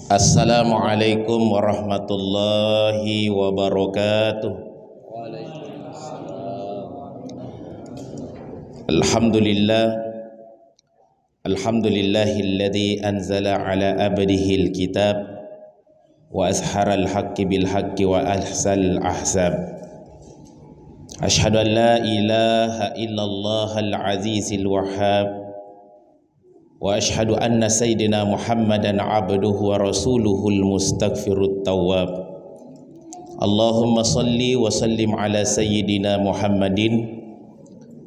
Assalamualaikum warahmatullahi wabarakatuh. Alhamdulillahilladzi anzala ala abdihil kitab wa azharal haqqi bil haqqi wa ahsal ahzab. Ashhadu an la ilaha illallahal azizil wahhab wa ashhadu anna sayyidina Muhammadan abduhu wa rasuluhul mustaghfirut tawwab. Allahumma salli wa sallim ala sayyidina Muhammadin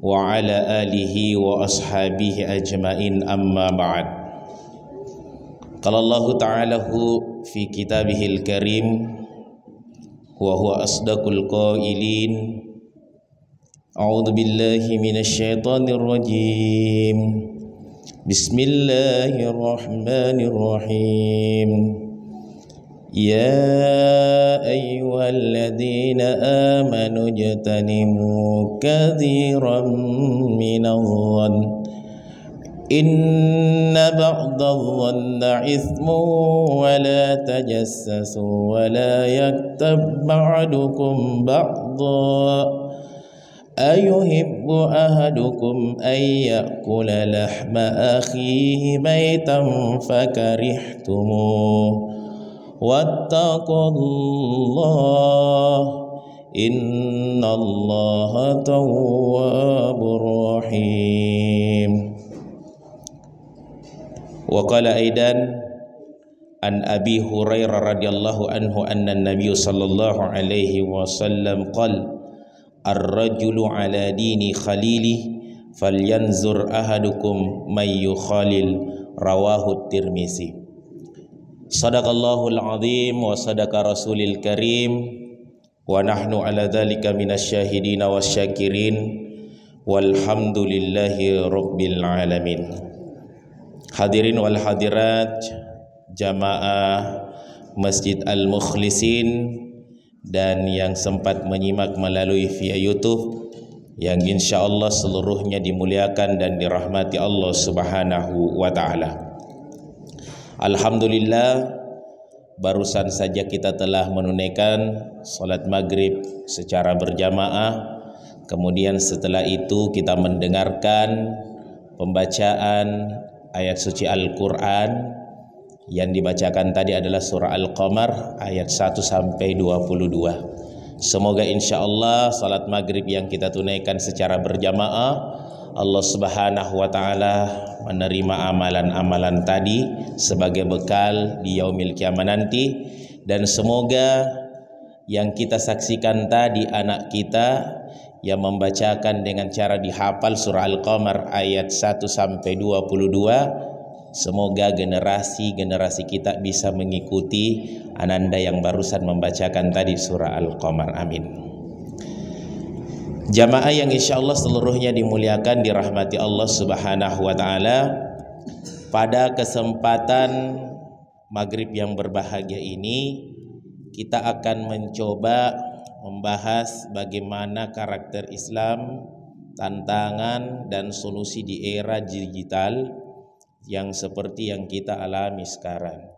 wa ala alihi wa ashabihi ajmain, amma ba'd. Qala Allah ta'ala fi kitabihil karim wa huwa asdaqul qailin. A'udzu billahi minasy syaithanir rajim. Bismillahirrahmanirrahim. Ya ayyuhalladzina amanu jtanibu katsiran minadh-dhann inna ba'dadh-dhanni ithmun wa la tajassasu wa la yaktab ba'dukum ba'dha ayuhibbu ahadukum ay ya'kula lahma akhihi maitan fakarihtumuh wattaqullah innallaha tawwabur rahim. Wa qala aidan an Abi Hurairah radhiyallahu anhu anna an-nabiy sallallahu alaihi wasallam qala ar-rajulu ala dini khalili falyanzur ahadukum may yukhalil, rawahu Tirmizi. Sadaqallahul azim wa sadaqa rasulil karim wa nahnu ala dzalika minasyahidin wasyakirin walhamdulillahi rabbil alamin. Hadirin wal hadirat jamaah Masjid Al-Mukhlisin dan yang sempat menyimak melalui via YouTube, yang insyaallah seluruhnya dimuliakan dan dirahmati Allah Subhanahu wa ta'ala. Alhamdulillah, barusan saja kita telah menunaikan salat maghrib secara berjamaah. Kemudian setelah itu kita mendengarkan pembacaan ayat suci Al-Quran. Yang dibacakan tadi adalah surah Al-Qamar ayat 1 sampai 22. Semoga insyaallah salat maghrib yang kita tunaikan secara berjamaah, Allah Subhanahu wa ta'ala menerima amalan-amalan tadi sebagai bekal di yaumil kiamah nanti. Dan semoga yang kita saksikan tadi anak kita yang membacakan dengan cara dihafal surah Al-Qamar ayat 1 sampai 22, semoga generasi kita bisa mengikuti ananda yang barusan membacakan tadi surah Al-Qamar. Amin. Jamaah yang insyaallah seluruhnya dimuliakan, dirahmati Allah Subhanahu wa ta'ala. Pada kesempatan maghrib yang berbahagia ini, kita akan mencoba membahas bagaimana karakter Islam, tantangan dan solusi di era digital yang seperti yang kita alami sekarang.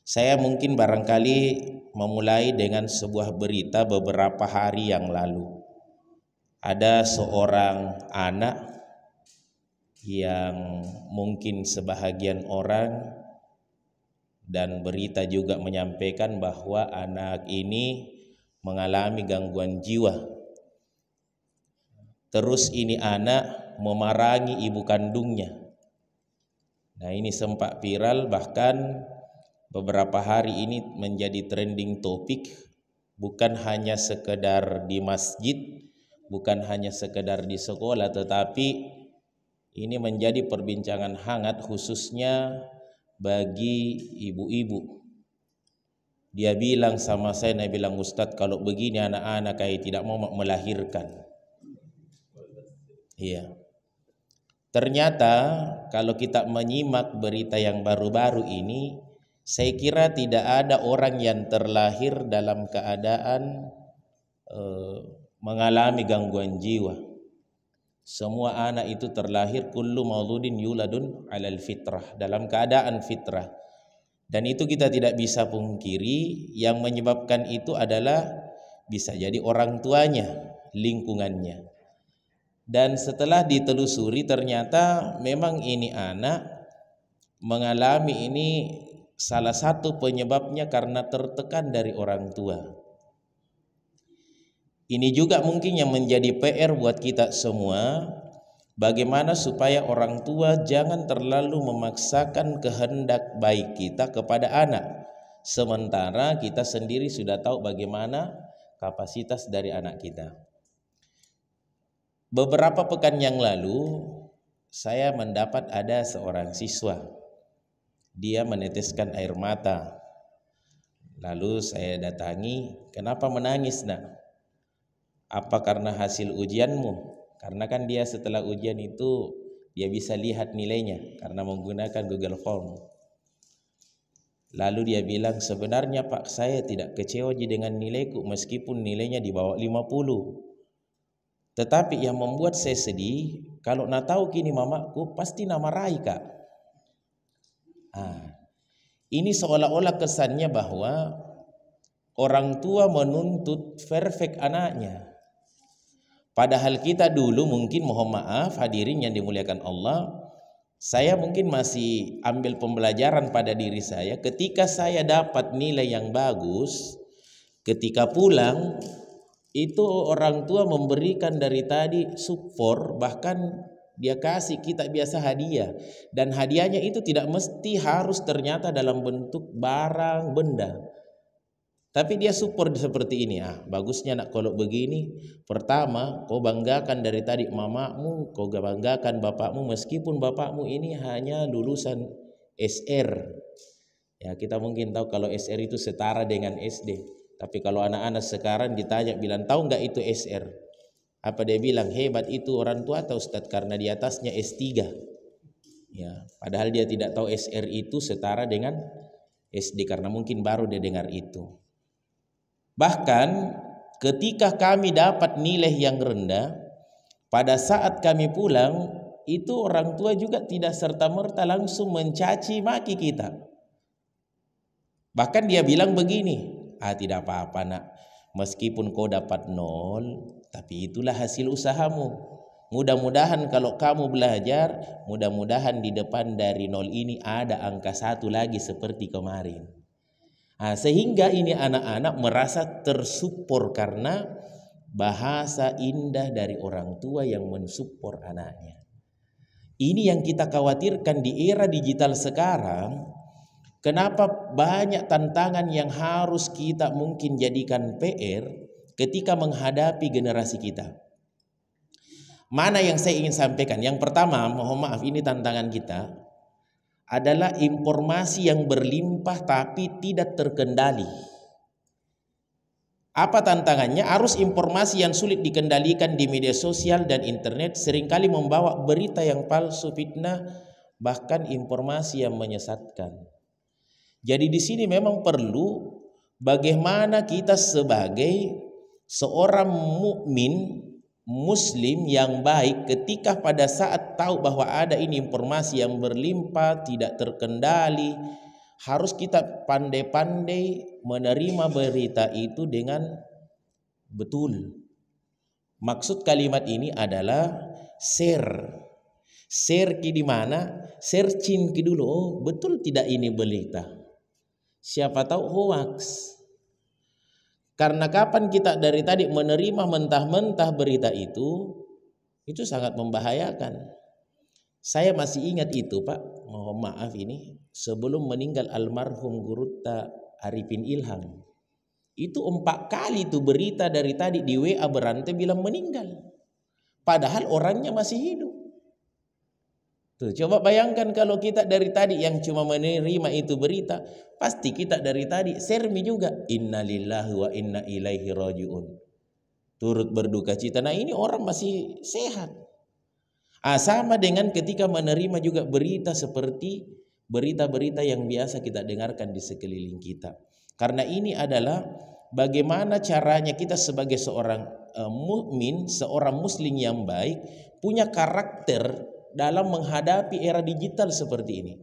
Saya mungkin barangkali memulai dengan sebuah berita beberapa hari yang lalu. Ada seorang anak yang mungkin sebahagian orang dan berita juga menyampaikan bahwa anak ini mengalami gangguan jiwa. Terus ini anak memerangi ibu kandungnya. Nah, ini sempat viral, bahkan beberapa hari ini menjadi trending topik, bukan hanya sekedar di masjid, bukan hanya sekedar di sekolah, tetapi ini menjadi perbincangan hangat khususnya bagi ibu-ibu. Dia bilang sama saya, dia bilang, "Ustadz, kalau begini anak-anak kayak tidak mau melahirkan." Iya. Ternyata kalau kita menyimak berita yang baru-baru ini, saya kira tidak ada orang yang terlahir dalam keadaan mengalami gangguan jiwa. Semua anak itu terlahir kullu mauludin yuladun alal fitrah, dalam keadaan fitrah. Dan itu kita tidak bisa pungkiri, yang menyebabkan itu adalah bisa jadi orang tuanya, lingkungannya. Dan setelah ditelusuri ternyata memang ini anak mengalami ini salah satu penyebabnya karena tertekan dari orang tua. Ini juga mungkin yang menjadi PR buat kita semua, bagaimana supaya orang tua jangan terlalu memaksakan kehendak baik kita kepada anak, sementara kita sendiri sudah tahu bagaimana kapasitas dari anak kita. Beberapa pekan yang lalu saya mendapat ada seorang siswa, dia meneteskan air mata. Lalu saya datangi, kenapa menangis nak? Apa karena hasil ujianmu? Karena kan dia setelah ujian itu dia bisa lihat nilainya karena menggunakan Google Form. Lalu dia bilang, sebenarnya Pak, saya tidak kecewa dengan nilaiku meskipun nilainya di bawah 50. Tetapi yang membuat saya sedih, kalau nak tahu kini mamaku pasti nama Rai Kak. Ini seolah-olah kesannya bahwa orang tua menuntut perfect anaknya. Padahal kita dulu mungkin, mohon maaf hadirin yang dimuliakan Allah, saya mungkin masih ambil pembelajaran pada diri saya. Ketika saya dapat nilai yang bagus, ketika pulang itu orang tua memberikan dari tadi support, bahkan dia kasih kita biasa hadiah. Dan hadiahnya itu tidak mesti harus ternyata dalam bentuk barang benda, tapi dia support seperti ini. Bagusnya nak kalau begini, pertama kau banggakan dari tadi mamamu, kau banggakan bapakmu meskipun bapakmu ini hanya lulusan SR. Ya, kita mungkin tahu kalau SR itu setara dengan SD. Tapi kalau anak-anak sekarang ditanya, bilang tahu nggak itu SR? Apa dia bilang? Hebat itu orang tua atau Ustadz, karena di atasnya S3. Ya, padahal dia tidak tahu SR itu setara dengan SD karena mungkin baru dia dengar itu. Bahkan ketika kami dapat nilai yang rendah, pada saat kami pulang, itu orang tua juga tidak serta-merta langsung mencaci maki kita. Bahkan dia bilang begini, tidak apa-apa nak, meskipun kau dapat 0, tapi itulah hasil usahamu. Mudah-mudahan kalau kamu belajar, mudah-mudahan di depan dari 0 ini ada angka 1 lagi seperti kemarin. Sehingga ini anak-anak merasa tersupport karena bahasa indah dari orang tua yang mensupport anaknya. Ini yang kita khawatirkan di era digital sekarang. Kenapa banyak tantangan yang harus kita mungkin jadikan PR ketika menghadapi generasi kita. Mana yang saya ingin sampaikan? Yang pertama, mohon maaf, ini tantangan kita adalah informasi yang berlimpah tapi tidak terkendali. Apa tantangannya? Arus informasi yang sulit dikendalikan di media sosial dan internet seringkali membawa berita yang palsu, fitnah, bahkan informasi yang menyesatkan. Jadi di sini memang perlu bagaimana kita sebagai seorang mukmin muslim yang baik, ketika pada saat tahu bahwa ada ini informasi yang berlimpah, tidak terkendali, harus kita pandai-pandai menerima berita itu dengan betul. Maksud kalimat ini adalah share. Share di mana? Searching dulu, oh betul tidak ini berita. Siapa tahu hoax. Karena kapan kita dari tadi menerima mentah-mentah berita itu sangat membahayakan. Saya masih ingat itu Pak, mohon maaf ini, sebelum meninggal almarhum Gurutta Arifin Ilham. Itu 4 kali itu berita dari tadi di WA berantai bilang meninggal. Padahal orangnya masih hidup. Tuh, coba bayangkan kalau kita dari tadi yang cuma menerima itu berita, pasti kita dari tadi sermi juga. Innalillahi wa inna ilaihi rajiun. Turut berduka cita. Nah ini orang masih sehat. Sama dengan ketika menerima juga berita seperti berita-berita yang biasa kita dengarkan di sekeliling kita. Karena ini adalah bagaimana caranya kita sebagai seorang mukmin, seorang muslim yang baik, punya karakter dalam menghadapi era digital seperti ini.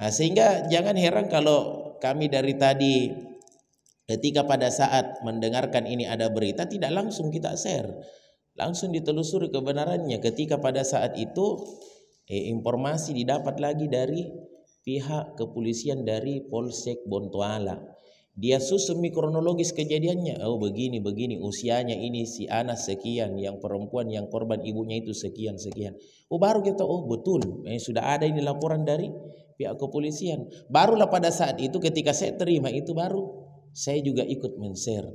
Nah, sehingga jangan heran kalau kami dari tadi ketika pada saat mendengarkan ini ada berita tidak langsung kita share, langsung ditelusuri kebenarannya. Ketika pada saat itu informasi didapat lagi dari pihak kepolisian dari Polsek Bontoala. Dia susun kronologis kejadiannya. Oh begini, usianya ini si anak sekian, yang perempuan yang korban ibunya itu sekian. Oh baru kita, oh betul, sudah ada ini laporan dari pihak kepolisian. Barulah pada saat itu ketika saya terima itu baru saya juga ikut men-share.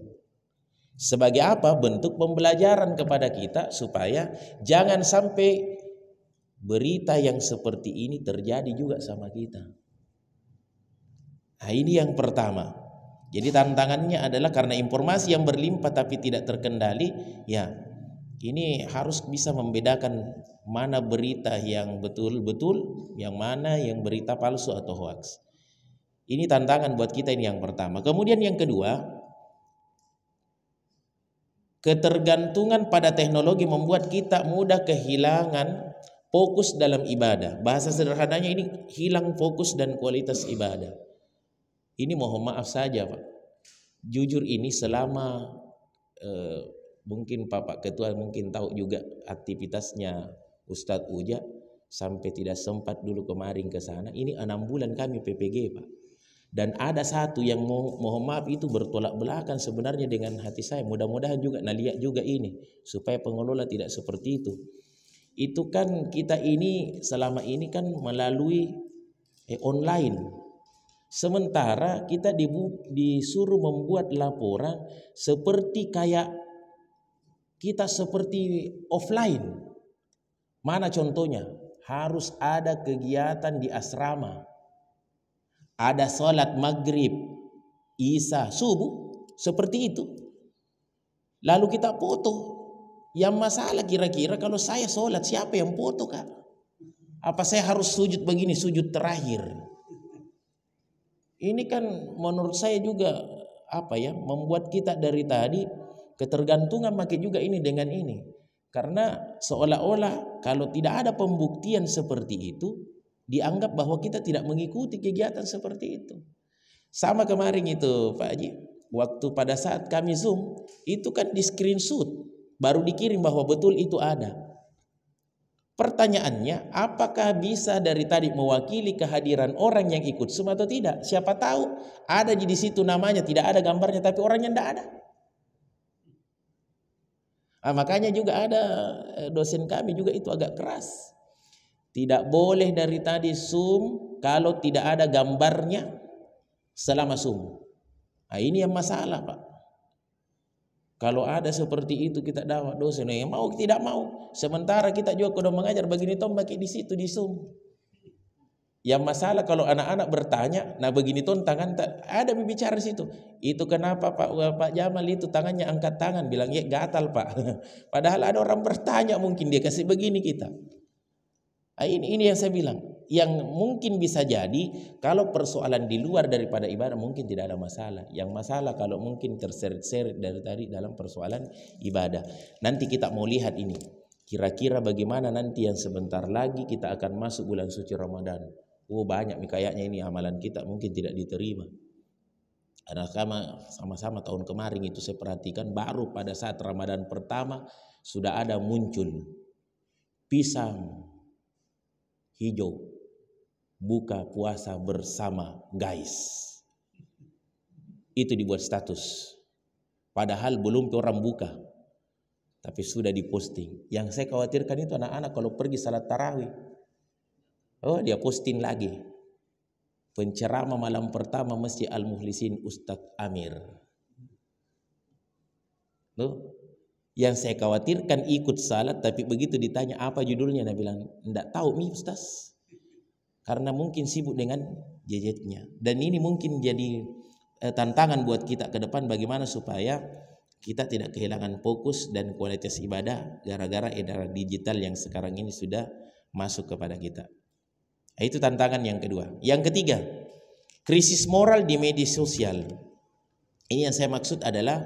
Sebagai apa? Bentuk pembelajaran kepada kita supaya jangan sampai berita yang seperti ini terjadi juga sama kita. Nah, ini yang pertama. Jadi tantangannya adalah karena informasi yang berlimpah tapi tidak terkendali, ya ini harus bisa membedakan mana berita yang betul-betul, yang mana yang berita palsu atau hoax. Ini tantangan buat kita, ini yang pertama. Kemudian yang kedua, ketergantungan pada teknologi membuat kita mudah kehilangan fokus dalam ibadah. Bahasa sederhananya ini hilang fokus dan kualitas ibadah. Ini mohon maaf saja Pak, jujur ini selama mungkin Pak Ketua mungkin tahu juga aktivitasnya Ustadz Uja, sampai tidak sempat dulu kemarin ke sana. Ini 6 bulan kami PPG Pak. Dan ada satu yang mohon maaf itu bertolak belakang sebenarnya dengan hati saya. Mudah-mudahan juga lihat juga ini supaya pengelola tidak seperti itu. Itu kan kita ini selama ini kan melalui online. Sementara kita disuruh membuat laporan seperti kayak kita seperti offline. Mana contohnya? Harus ada kegiatan di asrama. Ada sholat maghrib, isya, subuh, seperti itu. Lalu kita foto. Yang masalah kira-kira kalau saya sholat siapa yang foto Kak? Apa saya harus sujud begini, sujud terakhir? Ini kan menurut saya juga membuat kita dari tadi ketergantungan makin juga ini dengan ini. Karena seolah-olah kalau tidak ada pembuktian seperti itu, dianggap bahwa kita tidak mengikuti kegiatan seperti itu. Sama kemarin itu Pak Haji, waktu pada saat kami Zoom, itu kan di screenshot, baru dikirim bahwa betul itu ada. Pertanyaannya, apakah bisa dari tadi mewakili kehadiran orang yang ikut Zoom atau tidak? Siapa tahu ada di situ namanya, tidak ada gambarnya, tapi orangnya tidak ada. Nah, makanya juga ada dosen kami juga itu agak keras. Tidak boleh dari tadi Zoom kalau tidak ada gambarnya selama Zoom. Nah, ini yang masalah Pak. Kalau ada seperti itu kita dakwah dosen yang mau tidak mau. Sementara kita juga sudah mengajar begini toh pakai di situ di Zoom. Yang masalah kalau anak-anak bertanya, nah begini toh tangan ada bicara di situ. Itu kenapa Pak Jamal itu tangannya angkat tangan bilang ya gatal Pak. Padahal ada orang bertanya mungkin dia kasih begini kita. Nah, ini yang saya bilang, yang mungkin bisa jadi kalau persoalan di luar daripada ibadah mungkin tidak ada masalah. Yang masalah kalau mungkin terseret-seret dari tadi dalam persoalan ibadah. Nanti kita mau lihat ini, kira-kira bagaimana nanti yang sebentar lagi kita akan masuk bulan suci Ramadan. Oh banyak nih kayaknya ini amalan kita mungkin tidak diterima. Karena sama-sama tahun kemarin itu saya perhatikan baru pada saat Ramadan pertama sudah ada muncul pisang hijau buka puasa bersama guys, itu dibuat status padahal belum orang buka tapi sudah diposting. Yang saya khawatirkan itu anak-anak kalau pergi salat tarawih, oh dia posting lagi penceramah malam pertama Masjid Al-Mukhlisin Ustadz Amir. Loh, yang saya khawatirkan ikut salat tapi begitu ditanya apa judulnya, dia bilang enggak tahu mi Ustaz, karena mungkin sibuk dengan gadgetnya. Dan ini mungkin jadi tantangan buat kita ke depan bagaimana supaya kita tidak kehilangan fokus dan kualitas ibadah gara-gara era digital yang sekarang ini sudah masuk kepada kita. Itu tantangan yang kedua. Yang ketiga, krisis moral di media sosial. Ini yang saya maksud adalah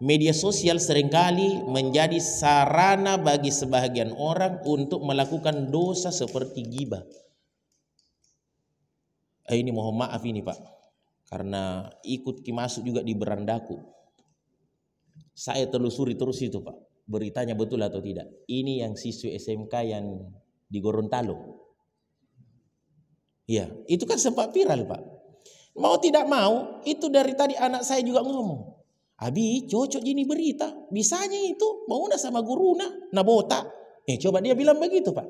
Media sosial seringkali menjadi sarana bagi sebahagian orang untuk melakukan dosa seperti ghibah. Ini mohon maaf ini Pak, karena ikut masuk juga di berandaku. Saya telusuri terus itu Pak, beritanya betul atau tidak. Ini yang siswi SMK yang di Gorontalo. Ya, itu kan sempat viral Pak. Mau tidak mau, itu dari tadi anak saya juga ngomong. Abi cocok gini berita, bisanya itu mau sama guruna, nabota. Coba dia bilang begitu Pak.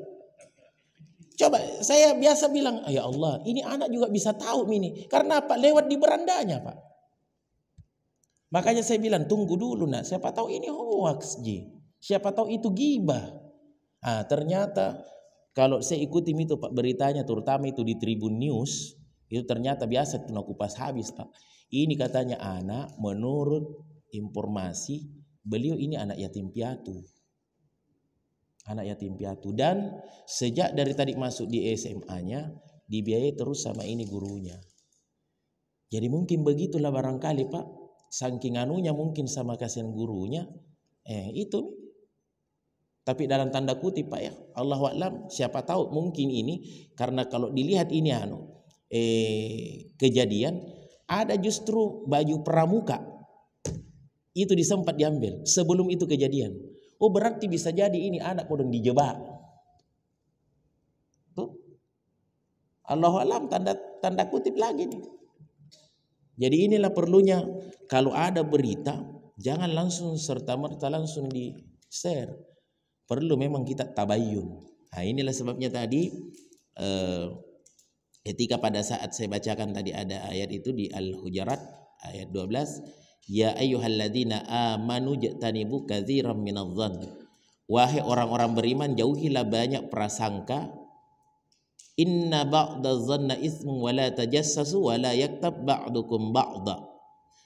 Coba saya biasa bilang, ya Allah, ini anak juga bisa tahu ini. Karena apa? Lewat di berandanya Pak. Makanya saya bilang tunggu dulu nak, siapa tahu ini hoax Ji. Siapa tahu itu ghibah. Ternyata kalau saya ikuti itu Pak beritanya, terutama itu di Tribun News, itu ternyata biasa itu kupas habis Pak. Ini katanya anak, menurut informasi beliau ini anak yatim piatu. Anak yatim piatu, dan sejak dari tadi masuk di SMA-nya dibiayai terus sama ini gurunya. Jadi mungkin begitulah barangkali Pak, saking anunya mungkin sama kasihan gurunya. Itu. Tapi dalam tanda kutip Pak ya, Allahu a'lam, siapa tahu mungkin ini karena kalau dilihat ini kejadian ada justru baju pramuka itu disempat diambil sebelum itu kejadian. Berarti bisa jadi ini anak kodong dijebak. Tuh. Allahu a'lam, tanda kutip lagi nih. Jadi inilah perlunya kalau ada berita jangan langsung serta-merta langsung di-share. Perlu memang kita tabayyun. Inilah sebabnya tadi ketika pada saat saya bacakan tadi ada ayat itu di Al-Hujurat ayat 12, ya ayyuhalladzina amanu jtanibu katsiran minadh-dhann. Wahai orang-orang beriman, jauhilah banyak prasangka. Inna ba'dadh-dhanna itsmun wa la tajassasu wa la yaktab ba'dukum ba'dha.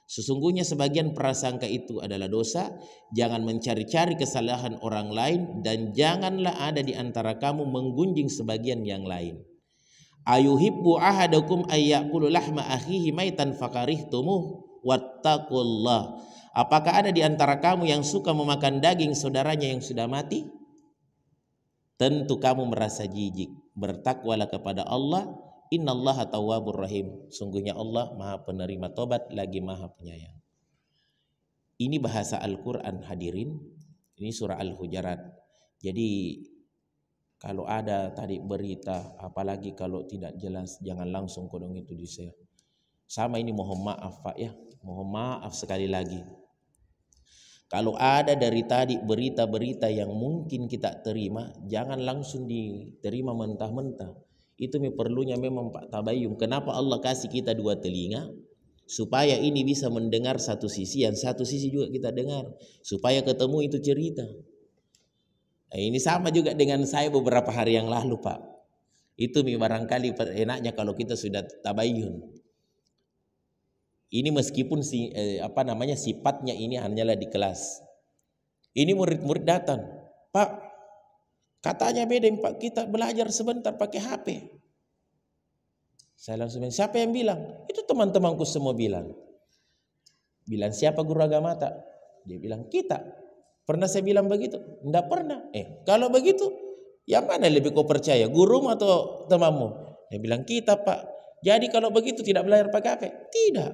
Sesungguhnya sebagian prasangka itu adalah dosa. Jangan mencari-cari kesalahan orang lain, dan janganlah ada di antara kamu menggunjing sebagian yang lain. Ayuhibbu ahadakum ayyakulu lahma akhihi maitan fakarihtumuh wattaqullah. Apakah ada di antara kamu yang suka memakan daging saudaranya yang sudah mati? Tentu kamu merasa jijik. Bertakwalah kepada Allah. Innallaha tawwabur rahim. Sungguhnya Allah Maha penerima tobat lagi Maha penyayang. Ini bahasa Al-Qur'an hadirin. Ini surah Al-Hujurat. Jadi kalau ada tadi berita, apalagi kalau tidak jelas, jangan langsung kodong itu di-share. Sama ini mohon maaf Pak ya. Mohon maaf sekali lagi. Kalau ada dari tadi berita-berita yang mungkin kita terima, jangan langsung diterima mentah-mentah. Itu perlunya memang Pak tabayyun. Kenapa Allah kasih kita dua telinga? Supaya ini bisa mendengar satu sisi, yang satu sisi juga kita dengar. Supaya ketemu itu cerita. Ini sama juga dengan saya beberapa hari yang lalu Pak. Itu barangkali enaknya kalau kita sudah tabayyun. Ini meskipun sifatnya ini hanyalah di kelas. Ini murid-murid datang, Pak, katanya beda Pak, kita belajar sebentar pakai HP. Saya langsung bilang, siapa yang bilang? Itu teman-temanku semua bilang. Bilang siapa guru agama tak? Dia bilang kita. Pernah saya bilang begitu? Enggak pernah. Kalau begitu, yang mana lebih kau percaya, gurumu atau temanmu? Dia bilang kita Pak. Jadi kalau begitu tidak belajar pakai HP? Tidak.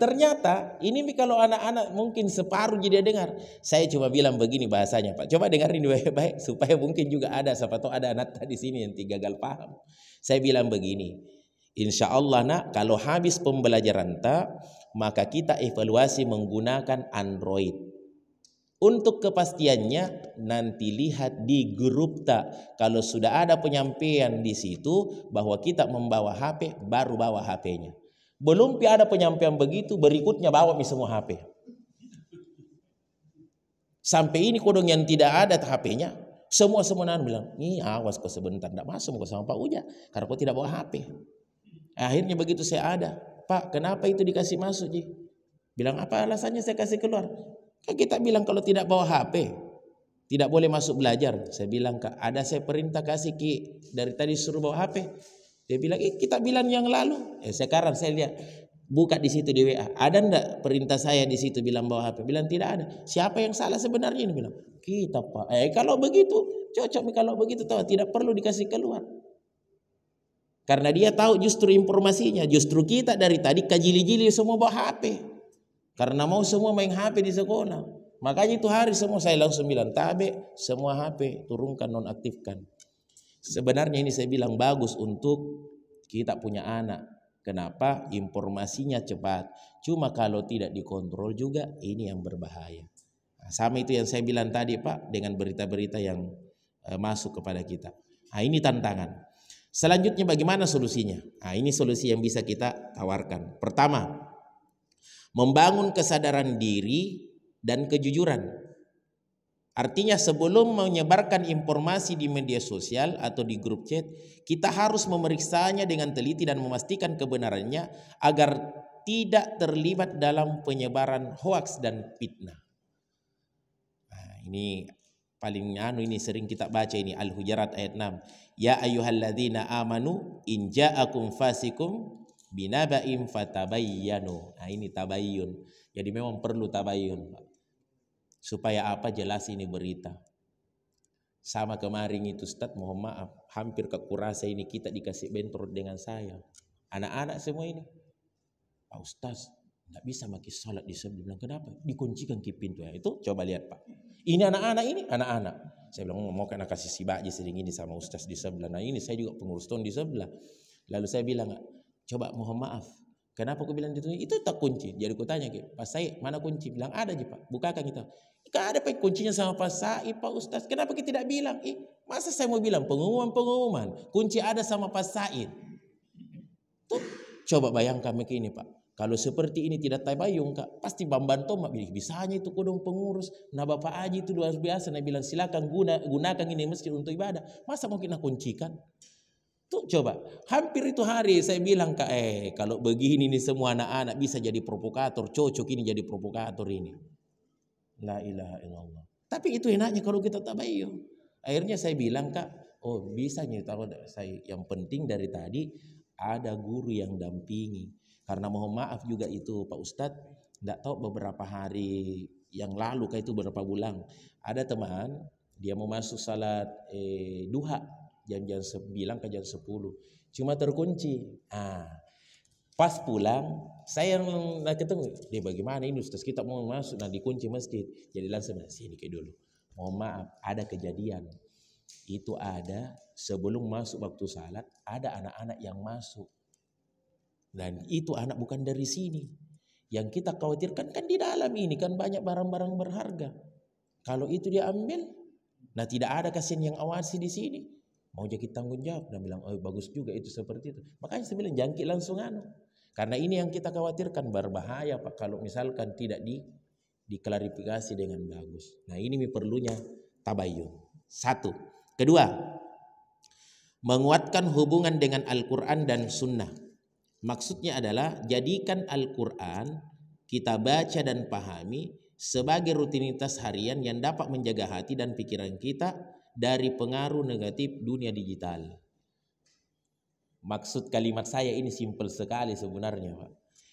Ternyata ini kalau anak-anak mungkin separuh jadi dengar. Saya cuma bilang begini bahasanya Pak. Coba dengarin baik-baik supaya mungkin juga ada, siapa tahu ada anak di sini yang gagal paham. Saya bilang begini. Insya Allah nak, kalau habis pembelajaran maka kita evaluasi menggunakan Android. Untuk kepastiannya nanti lihat di grup kalau sudah ada penyampaian di situ bahwa kita membawa HP, baru bawa HP-nya. Belum ada penyampaian begitu, berikutnya bawa semua HP. Sampai ini kodong yang tidak ada HP-nya, semua bilang, awas kau sebentar, tidak masuk kau sama Pak Uja, karena kau tidak bawa HP. Akhirnya begitu saya ada, Pak, kenapa itu dikasih masuk Ji? Bilang apa alasannya saya kasih keluar? Kan kita bilang kalau tidak bawa HP, tidak boleh masuk belajar. Saya bilang, Kak, ada saya perintah kasih Ki, dari tadi suruh bawa HP. Dia bilang, kita bilang yang lalu. Sekarang saya lihat, Buka di situ di WA. Ada ndak perintah saya di situ bilang bawa HP? Bilang tidak ada. Siapa yang salah sebenarnya ini? Bilang kita Pak. Kalau begitu cocok. Kalau begitu tahu tidak perlu dikasih keluar. Karena dia tahu justru informasinya. Justru kita dari tadi kajili-jili semua bawa HP. Karena mau semua main HP di sekolah. Makanya itu hari semua saya langsung bilang tabe semua HP turunkan nonaktifkan. Sebenarnya ini saya bilang bagus untuk kita punya anak. Kenapa? Informasinya cepat. Cuma kalau tidak dikontrol juga ini yang berbahaya. Nah, sama itu yang saya bilang tadi Pak dengan berita-berita yang masuk kepada kita. Nah, ini tantangan. Selanjutnya bagaimana solusinya? Nah, ini solusi yang bisa kita tawarkan. Pertama, membangun kesadaran diri dan kejujuran. Artinya sebelum menyebarkan informasi di media sosial atau di grup chat, kita harus memeriksanya dengan teliti dan memastikan kebenarannya agar tidak terlibat dalam penyebaran hoaks dan fitnah. Nah, ini paling ini sering kita baca ini Al-Hujurat ayat 6. Ya ayyuhalladzina amanu in ja'akum fasikum binaba'in fatabayyanu. Nah, ini tabayyun. Jadi memang perlu tabayyun, Pak. Supaya apa jelas ini berita. Sama kemarin itu Ustaz, mohon maaf, hampir ke kurasa ini kita dikasih bentrok dengan saya. Anak-anak semua ini. Pak Ustaz, tidak bisa makin sholat di sebelah. Bilang kenapa? Dikuncikan ke pintu. Ya, itu coba lihat Pak. Ini anak-anak ini, anak-anak. Saya bilang mau kena kasih sibak aja sering ini sama Ustaz di sebelah. Nah ini saya juga pengurus tahun di sebelah. Lalu saya bilang, coba mohon maaf. Kenapa aku bilang itu? Itu tak kunci. Jadi aku tanya, Pak Said, mana kunci? Bilang ada aja Pak. Bukakan kita. Kan ada Pak kuncinya sama Pak Said, Pak Ustaz. Kenapa kita tidak bilang? Masa saya mau bilang pengumuman. Kunci ada sama Pak Said. Tuh, coba bayangkan begini Pak. Kalau seperti ini tidak tabayun Kak, pasti Bambang Tomak bisanya itu kodong pengurus. Nah Bapak Haji itu luar biasa. Nah bilang silakan gunakan ini masjid untuk ibadah. Masa mungkin nak kuncikan? Tuh coba, hampir itu hari saya bilang Kak, kalau begini nih semua anak-anak bisa jadi provokator, cocok ini jadi provokator ini. La ilaha illallah. Tapi itu enaknya kalau kita tabayun. Akhirnya saya bilang Kak, oh bisa nih tahu saya. Yang penting dari tadi ada guru yang dampingi. Karena mohon maaf juga itu Pak Ustadz, tidak tahu beberapa hari yang lalu kayak itu beberapa bulan ada teman dia mau masuk salat duha jam 9 ke jam 10 cuma terkunci. Pas pulang saya yang ketemu dia bagaimana ini Ustaz kita mau masuk nah dikunci masjid. Jadi langsung sini kayak dulu. Mohon maaf ada kejadian itu ada sebelum masuk waktu salat ada anak-anak yang masuk. Dan itu anak bukan dari sini. Yang kita khawatirkan kan di dalam ini kan banyak barang-barang berharga. Kalau itu dia ambil, nah tidak ada kasihan yang awasi di sini. Mau jadi tanggung jawab dan bilang, oh bagus juga itu seperti itu. Makanya saya bilang jangkit langsung Karena ini yang kita khawatirkan berbahaya Pak kalau misalkan tidak diklarifikasi dengan bagus. Nah ini perlunya tabayun. Satu. Kedua, menguatkan hubungan dengan Al-Quran dan Sunnah. Maksudnya adalah jadikan Al-Quran kita baca dan pahami sebagai rutinitas harian yang dapat menjaga hati dan pikiran kita dari pengaruh negatif dunia digital. Maksud kalimat saya ini simpel sekali sebenarnya Pak.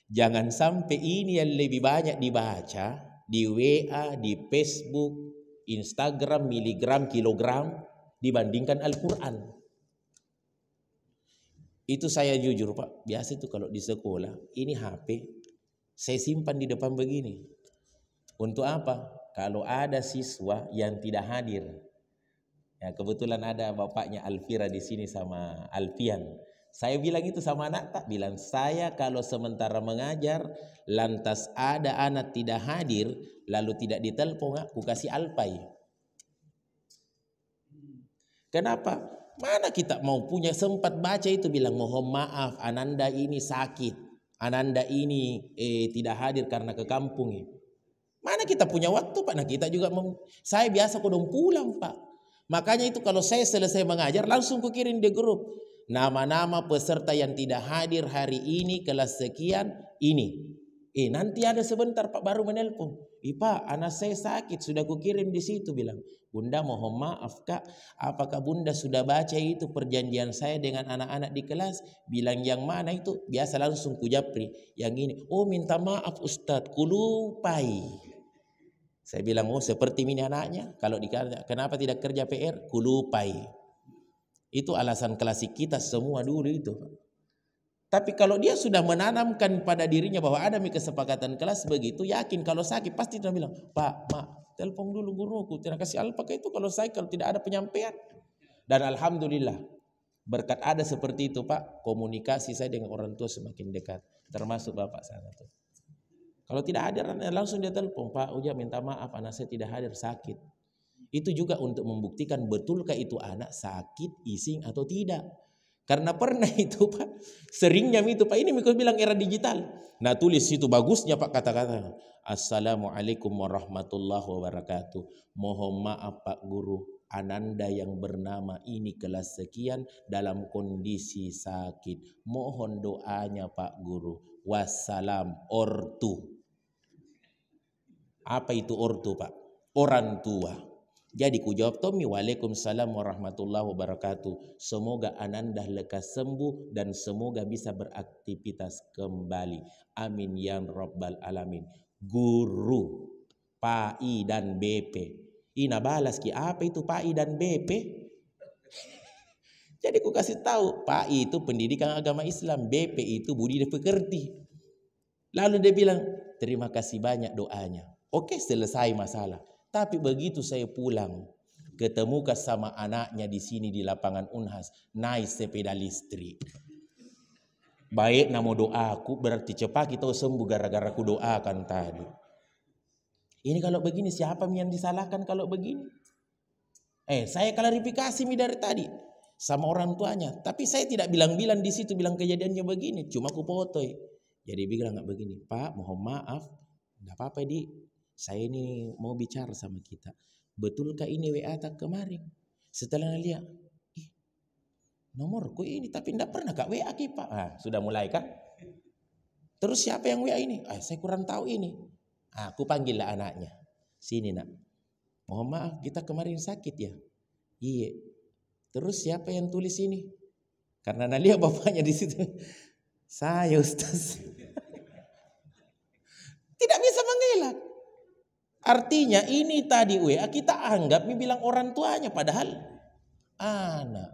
Jangan sampai ini yang lebih banyak dibaca di WA, di Facebook, Instagram, miligram, kilogram dibandingkan Al-Quran. Itu saya jujur Pak, biasa itu kalau di sekolah, ini HP, saya simpan di depan begini. Untuk apa? Kalau ada siswa yang tidak hadir. Ya, kebetulan ada bapaknya Alfira di sini sama Alfian. Saya bilang itu sama anak tak, bilang saya kalau sementara mengajar, lantas ada anak tidak hadir, lalu tidak ditelepon, aku kasih Alpai. Kenapa? Mana kita mau punya sempat baca itu bilang mohon maaf Ananda ini sakit. Ananda ini tidak hadir karena ke kampung. Mana kita punya waktu Pak. Nah kita juga saya biasa kodong pulang Pak. Makanya itu kalau saya selesai mengajar langsung kukirim di grup. Nama-nama peserta yang tidak hadir hari ini kelas sekian ini. Nanti ada sebentar Pak baru menelpon. Pak, anak saya sakit, sudah kukirim di situ, bilang. Bunda mohon maaf Kak, apakah Bunda sudah baca itu perjanjian saya dengan anak-anak di kelas? Bilang yang mana itu? Biasa langsung ku japri. Yang ini, oh minta maaf Ustadz, kulupai. Saya bilang, oh seperti ini anaknya. Kalau dikata, kenapa tidak kerja PR? Kulupai. Itu alasan klasik kita semua dulu itu. Tapi kalau dia sudah menanamkan pada dirinya bahwa ada kesepakatan kelas begitu, yakin kalau sakit pasti dia bilang, Pak, Mak, telepon dulu guruku, terima kasih alpaka itu kalau tidak ada penyampaian. Dan alhamdulillah, berkat ada seperti itu Pak, komunikasi saya dengan orang tua semakin dekat, termasuk Bapak sana tuh. Kalau tidak hadir, langsung dia telepon, Pak Uja minta maaf anak saya tidak hadir, sakit. Itu juga untuk membuktikan betulkah itu anak sakit, ising atau tidak. Karena pernah itu Pak, seringnya itu Pak, ini Miko bilang era digital. Nah tulis itu bagusnya Pak kata-kata. Assalamualaikum warahmatullahi wabarakatuh. Mohon maaf Pak Guru, ananda yang bernama ini kelas sekian dalam kondisi sakit. Mohon doanya Pak Guru. Wassalam, ortu. Apa itu ortu Pak? Orang tua. Jadi ku jawab Tommy, waalaikumsalam warahmatullahi wabarakatuh. Semoga ananda lekas sembuh dan semoga bisa beraktivitas kembali. Amin ya rabbal alamin. Guru, PAI dan BP. Ina balas ki apa itu PAI dan BP? Jadi ku kasih tahu, PAI itu pendidikan agama Islam, BP itu budi pekerti. Lalu dia bilang, terima kasih banyak doanya. Oke, selesai masalah. Tapi begitu saya pulang, ketemu sama anaknya di sini di lapangan Unhas, naik sepeda listrik. Baik nama doaku, berarti cepat kita sembuh gara-gara ku doakan tadi. Ini kalau begini siapa yang disalahkan kalau begini? Saya klarifikasi dari tadi sama orang tuanya, tapi saya tidak bilang-bilang di situ bilang kejadiannya begini, cuma ku foto. Jadi bilang nggak begini, Pak, mohon maaf, nggak apa-apa saya ini mau bicara sama kita. Betulkah ini WA tak kemarin? Setelah lihat, nomorku ini tapi tidak pernah Kak WA ki Pak. Sudah mulai kan? Terus siapa yang WA ini? Saya kurang tahu ini. Aku panggillah anaknya. Sini nak. Mohon maaf kita kemarin sakit ya. Iya. Terus siapa yang tulis ini? Karena lihat bapaknya di situ. Saya Ustaz. Tidak bisa mengelak. Artinya ini tadi WA kita anggap bilang orang tuanya padahal anak.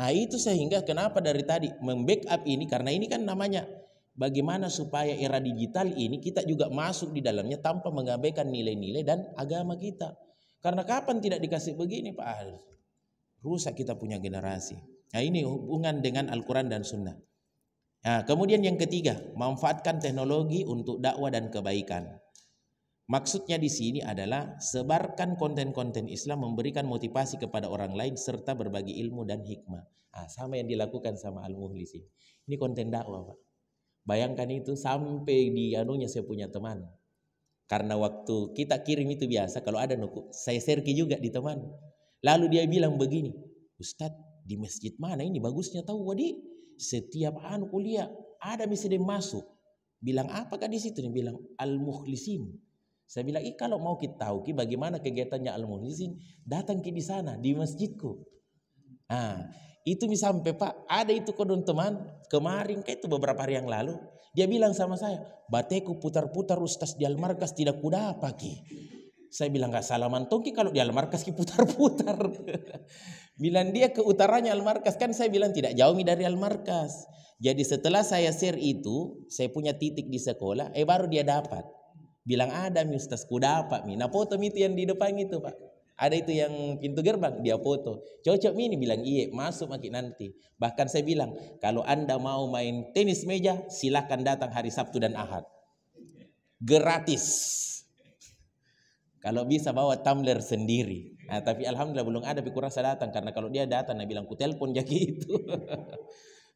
Itu sehingga kenapa dari tadi membackup ini, karena ini kan namanya bagaimana supaya era digital ini kita juga masuk di dalamnya tanpa mengabaikan nilai-nilai dan agama kita. Karena kapan tidak dikasih begini Pak? Rusak kita punya generasi. Nah ini hubungan dengan Al-Quran dan Sunnah. Nah, kemudian yang ketiga, manfaatkan teknologi untuk dakwah dan kebaikan. Maksudnya di sini adalah sebarkan konten-konten Islam, memberikan motivasi kepada orang lain serta berbagi ilmu dan hikmah. Sama yang dilakukan sama Al-Mukhlisin. Ini konten dakwah Pak. Bayangkan itu sampai di anunya saya punya teman. Karena waktu kita kirim itu biasa kalau ada nuku, saya share juga di teman. Lalu dia bilang begini, Ustadz di masjid mana ini bagusnya tahu Wadi? Setiap kuliah ada misalnya masuk. Bilang apakah di situ? Dia bilang Al-Mukhlisin. Saya bilang, kalau mau kita tahu bagaimana kegiatannya Al-Mukhlisin, datang di sana di masjidku. Itu sampai Pak, ada itu kodon teman kemarin kayak itu beberapa hari yang lalu, dia bilang sama saya, bateku putar-putar Ustaz di Al-Markas tidak kudapat ki. Saya bilang gak salaman tongki kalau di Al-Markas ki putar-putar. Bilang dia ke utaranya Al-Markas, kan saya bilang tidak jauh dari Al-Markas. Jadi setelah saya share itu, saya punya titik di sekolah, baru dia dapat. Bilang ada Ustaz ku dapat Nah foto itu yang di depan itu Pak. Ada itu yang pintu gerbang dia foto. Cocok ini bilang iya masuk makin nanti. Bahkan saya bilang kalau Anda mau main tenis meja silakan datang hari Sabtu dan Ahad. Gratis. Kalau bisa bawa tumbler sendiri. Tapi alhamdulillah belum ada tapi kurasa datang karena kalau dia datang dia bilang ku telepon jadi itu.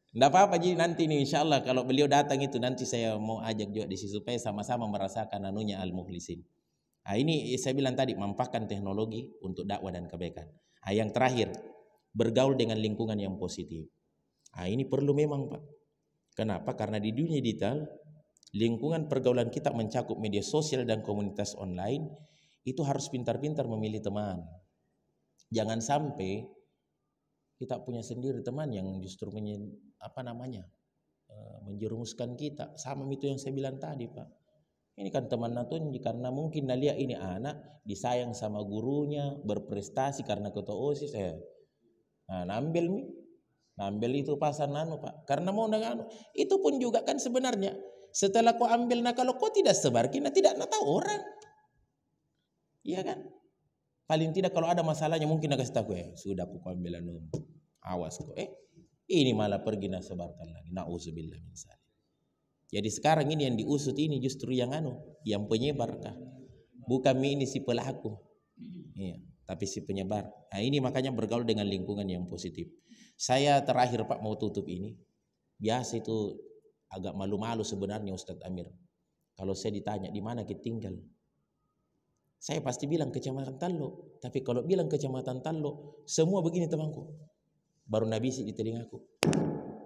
Tidak apa-apa jadi nanti nih insya Allah kalau beliau datang itu nanti saya mau ajak juga di sini supaya sama-sama merasakan anunya Al-Mukhlisin. Ini saya bilang tadi manfaatkan teknologi untuk dakwah dan kebaikan. Yang terakhir bergaul dengan lingkungan yang positif. Ini perlu memang Pak. Kenapa? Karena di dunia digital lingkungan pergaulan kita mencakup media sosial dan komunitas online, itu harus pintar-pintar memilih teman. Jangan sampai kita punya sendiri teman yang justru menjerumuskan kita. Sama itu yang saya bilang tadi, Pak. Ini kan teman natun karena mungkin nalia ini anak disayang sama gurunya, berprestasi karena ketua OSIS. Nambel itu pasar Pak. Karena mau itu pun juga kan sebenarnya setelah kau ambil kalau kau tidak sebar, kita tidak tahu orang. Iya kan? Paling tidak kalau ada masalahnya mungkin nak kasih tahu sudah aku ambil awas kok. Ini malah pergi nak sebarkan lagi. Nauzubillah min dzalik. Jadi sekarang ini yang diusut ini justru yang yang penyebar kah? Bukan ini si pelaku. Iya, tapi si penyebar. Nah, ini makanya bergaul dengan lingkungan yang positif. Saya terakhir Pak mau tutup ini. Biasa itu agak malu-malu sebenarnya Ustadz Amir. Kalau saya ditanya di mana kita tinggal, saya pasti bilang Kecamatan Tallo. Tapi kalau bilang Kecamatan Tallo, semua begini temanku. Baru nabisi di telingaku.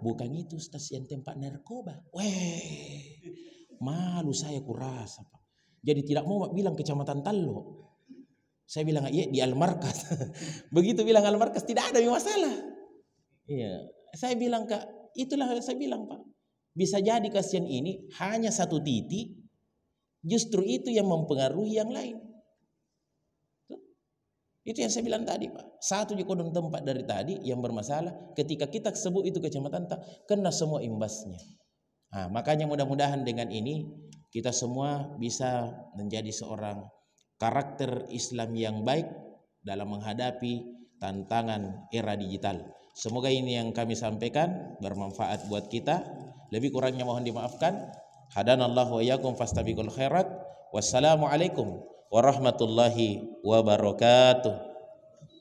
Bukan itu stasiun tempat narkoba. Malu saya kurasa Pak. Jadi tidak mau bilang Kecamatan Tallo. Saya bilang iya di Al-Markas. Begitu bilang Al-Markas tidak ada masalah. Iya, saya bilang Kak, itulah saya bilang Pak. Bisa jadi kasihan ini hanya satu titik, justru itu yang mempengaruhi yang lain. Itu yang saya bilang tadi Pak. Satu kodon tempat dari tadi yang bermasalah, ketika kita sebut itu kecamatan kena semua imbasnya. Nah, makanya mudah-mudahan dengan ini kita semua bisa menjadi seorang karakter Islam yang baik dalam menghadapi tantangan era digital. Semoga ini yang kami sampaikan bermanfaat buat kita. Lebih kurangnya mohon dimaafkan. Hadanallahu wa iyyakum fastabiqul khairat. Wassalamualaikum warahmatullahi wabarakatuh.